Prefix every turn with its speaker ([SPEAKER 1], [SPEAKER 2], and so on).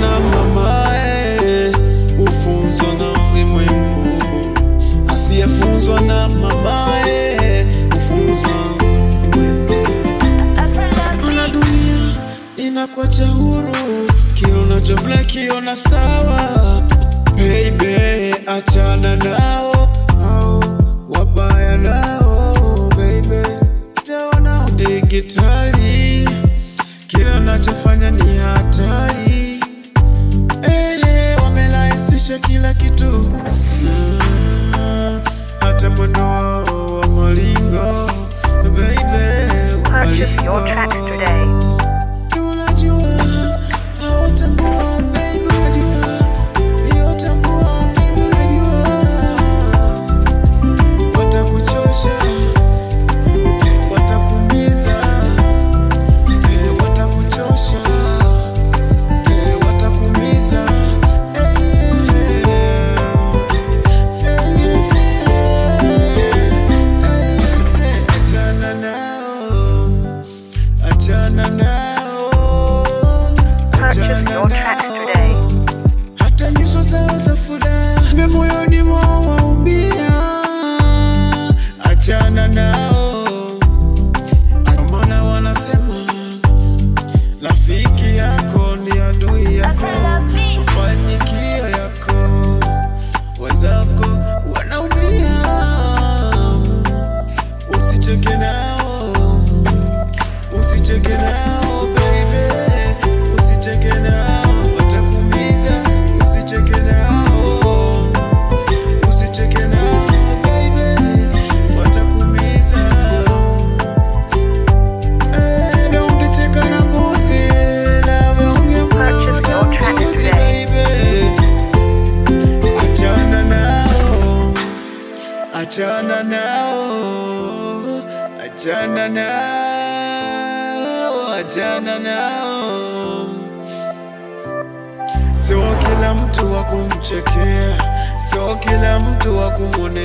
[SPEAKER 1] na mamae ufunzwa na ulimwengu. Asiyefunzwa na mamae ufunzwa na dunia. Inakuacha huru, kila unachofanya kiona sawa. Baby, achana nao, hao wabaya nao. Baby, taona digitali, kila unachofanya ni hatari. Wamelaisisha kila kitu, hata mwendo wa malingo. Baby,
[SPEAKER 2] purchase your tracks today. Purchase your tracks today.
[SPEAKER 1] Hata nyuso zao za furaha moyoni mwao waumia. Achana nao, maana wanasema rafiki yako ni adui yako. Mafanikio yako wenzako wanaumia. Usicheke nao, usicheke nao baby, usicheke nao, watakuumiza. Usicheke nao, usicheke nao baby, watakuumiza. Ungecheka na mbuzi, lawe
[SPEAKER 2] Purchase your tracks today.
[SPEAKER 1] baby. Achana nao, achana nao, achana nao, achana nao. Sio kila mtu wa kumchekea, sio kila mtu wa kumuonea.